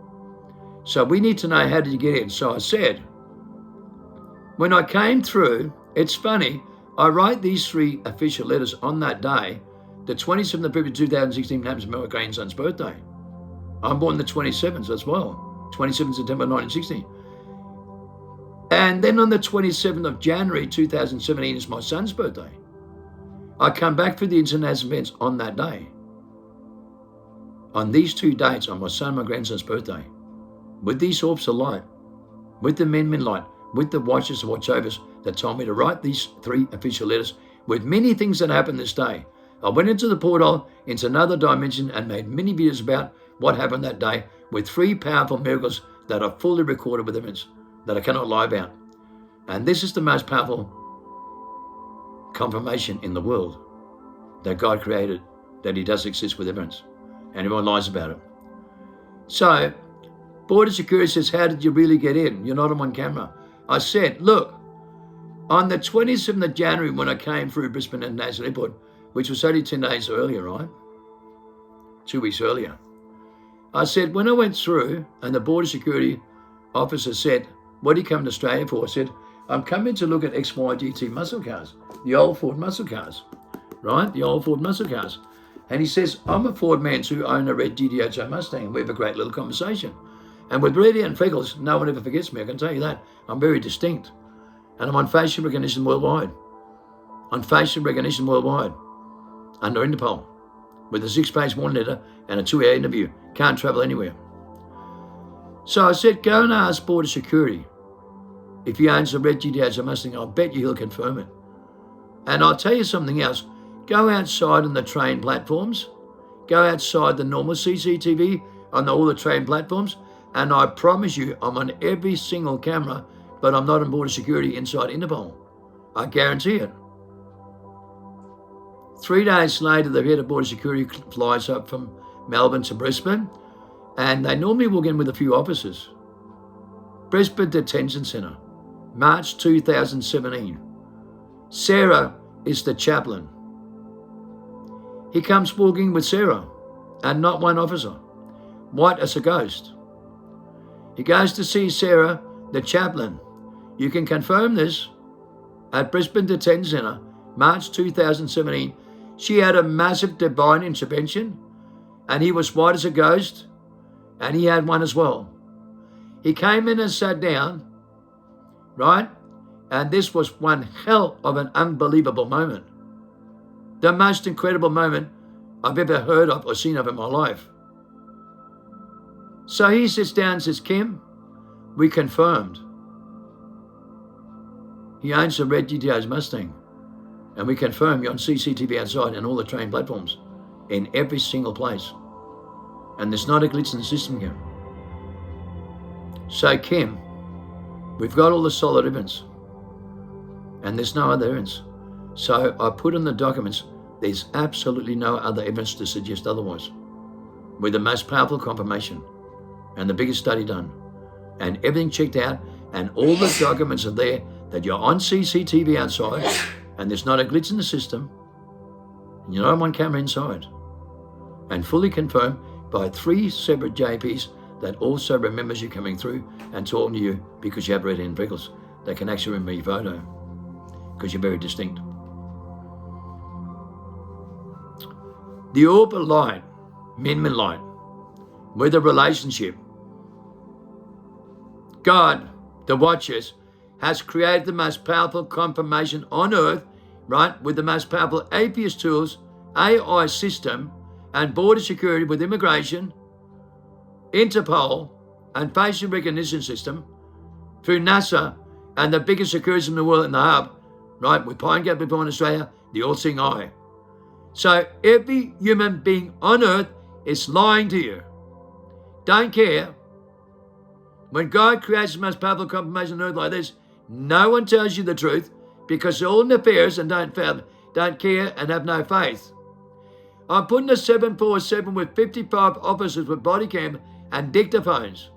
So we need to know, how did you get in? So I said, when I came through, it's funny, I write these 3 official letters on that day, the 27th of February 2016, happens to be my grandson's birthday. I'm born the 27th as well, 27th September 1960. And then on the 27th of January 2017 is my son's birthday. I come back for the international events on that day. On these 2 dates, on my son and my grandson's birthday, with these orbs of light, with the men in light, with the watchers and watchovers that told me to write these 3 official letters, with many things that happened this day. I went into the portal, into another dimension, and made many videos about what happened that day, with 3 powerful miracles that are fully recorded with evidence that I cannot lie about. And this is the most powerful confirmation in the world that God created, that he does exist with evidence. And everyone lies about it. So, Border Security says, how did you really get in? You're not on one camera. I said, look, on the 27th of January when I came through Brisbane International Airport, which was only 10 days earlier, right? 2 weeks earlier. I said, when I went through and the Border Security officer said, what are you coming to Australia for? I said, I'm coming to look at XYGT muscle cars, the old Ford muscle cars, right? The old Ford muscle cars. And he says, I'm a Ford man too, I own a red GTO Mustang. We have a great little conversation. And with Brady and Freckles, no one ever forgets me, I can tell you that. I'm very distinct. And I'm on facial recognition worldwide. On facial recognition worldwide. Under Interpol. With a 6-page warning letter and a 2-hour interview. Can't travel anywhere. So I said, go and ask Border Security if he owns a red GTO Mustang. I'll bet you he'll confirm it. And I'll tell you something else. Go outside on the train platforms. Go outside the normal CCTV on all the train platforms. And I promise you, I'm on every single camera, but I'm not on Border Security inside Interpol. I guarantee it. 3 days later, the head of Border Security flies up from Melbourne to Brisbane, and they normally walk in with a few officers. Brisbane Detention Centre, March 2017. Sarah is the chaplain. He comes walking with Sarah, and not one officer, white as a ghost. He goes to see Sarah, the chaplain. You can confirm this at Brisbane Detention Centre, March 2017. She had a massive divine intervention, and he was white as a ghost, and he had one as well. He came in and sat down, right? And this was one hell of an unbelievable moment. The most incredible moment I've ever heard of or seen of in my life. So he sits down and says, Kim, we confirmed. He owns a red GTO Mustang. And we confirm you're on CCTV outside and all the train platforms in every single place. And there's not a glitch in the system, Kim. So, Kim, we've got all the solid evidence. And there's no other evidence. So I put in the documents There's absolutely no other evidence to suggest otherwise. We're the most powerful confirmation and the biggest study done. And everything checked out, and all the documents are there that you're on CCTV outside, and there's not a glitch in the system, and you're not on one camera inside. And fully confirmed by 3 separate JPs that also remembers you coming through and talking to you because you have red hair and freckles. They can actually remember your photo because you're very distinct. The orb of light, Minmin light, with a relationship. God, the Watchers, has created the most powerful confirmation on earth, right, with the most powerful APS tools, AI system, and border security with immigration, Interpol, and facial recognition system, through NASA, and the biggest security system in the world in the hub, right, with Pine Gap before in Australia, the all-seeing eye. So every human being on earth is lying to you. Don't care. When God creates the most powerful confirmation on earth like this, no one tells you the truth because they're all nefarious and don't care and have no faith. I'm putting a 747 with 55 officers with body cam and dictaphones.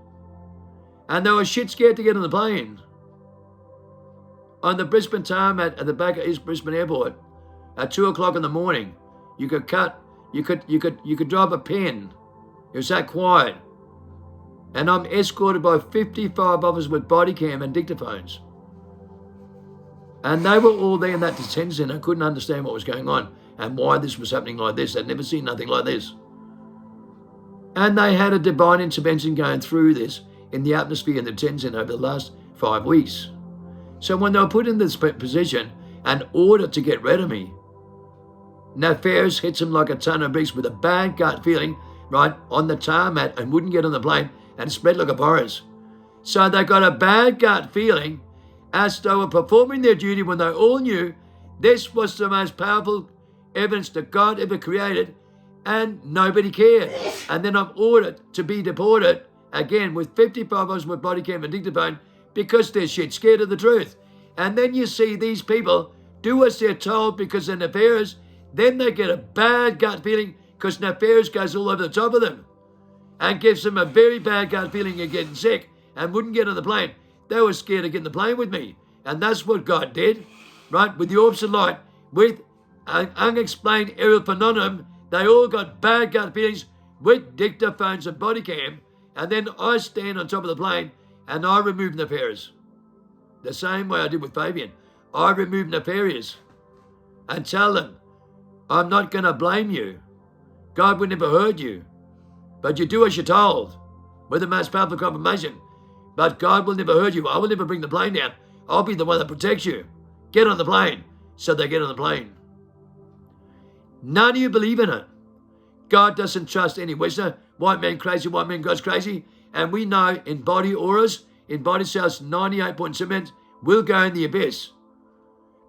And they were shit scared to get on the plane. On the Brisbane tarmac at the back of East Brisbane Airport at 2 o'clock in the morning, you could drive a pen. It was that quiet. And I'm escorted by 55 officers with body cam and dictaphones. And they were all there in that detention center. Couldn't understand what was going on and why this was happening like this. They'd never seen nothing like this. And they had a divine intervention going through this in the atmosphere in the detention center over the last 5 weeks. So when they were put in this position and ordered to get rid of me, nefarious hits him like a ton of bricks with a bad gut feeling, right, on the tarmac and wouldn't get on the plane and spread like a virus. So they got a bad gut feeling as they were performing their duty when they all knew this was the most powerful evidence that God ever created, and nobody cared. And then I'm ordered to be deported again with 55 of us with body cam and dictaphone because they're shit scared of the truth. And then you see these people do as they're told because they're nefarious. Then they get a bad gut feeling because nefarious goes all over the top of them and gives them a very bad gut feeling of getting sick and wouldn't get on the plane. They were scared of getting the plane with me. And that's what God did, right? With the orbs of light, with an unexplained aerial phenomenon, they all got bad gut feelings with dictaphones and body cam. And then I stand on top of the plane and I remove nefarious. The same way I did with Fabian. I remove nefarious and tell them, I'm not going to blame you. God will never hurt you. But you do as you're told with the most powerful confirmation. But God will never hurt you. I will never bring the plane down. I'll be the one that protects you. Get on the plane. So they get on the plane. None of you believe in it. God doesn't trust any Westerner. White man crazy, white man God's crazy. And we know in body auras, in body cells, 98.7% will go in the abyss.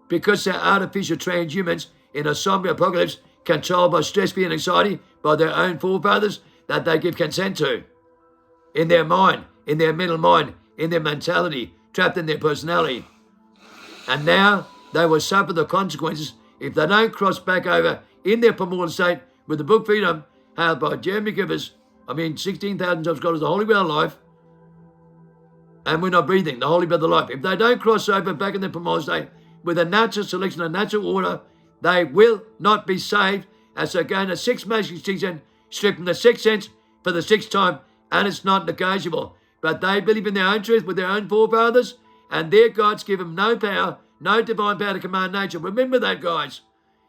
Because they're artificial transhumans in a zombie apocalypse controlled by stress, fear, and anxiety by their own forefathers that they give consent to. In their mind, in their mental mind, in their mentality, trapped in their personality. And now they will suffer the consequences if they don't cross back over in their primordial state with the book Freedom, held by Jeremy Givers. 16,000 times God is the Holy Grail of life. And we're not breathing, the Holy Breath of life. If they don't cross over back in their primordial state with a natural selection, a natural order, they will not be saved as they're going to 6 magic extinction, stripping the 6th sense for the 6th time, and it's not negotiable. But they believe in their own truth with their own forefathers, and their gods give them no power, no divine power to command nature. Remember that, guys.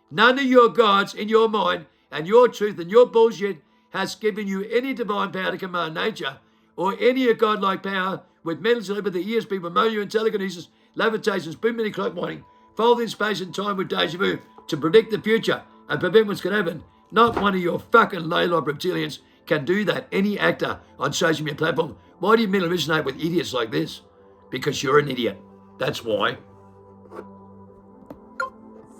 None of your gods in your mind and your truth and your bullshit has given you any divine power to command nature or any godlike power with mental telepathy, ESP, remote and telekinesis, levitation, spoon clock mining, folding space and time with deja vu to predict the future and prevent what's going to happen. Not one of your fucking low-life reptilians can do that. Any actor on social media platform. Why do you mentally resonate with idiots like this? Because you're an idiot. That's why.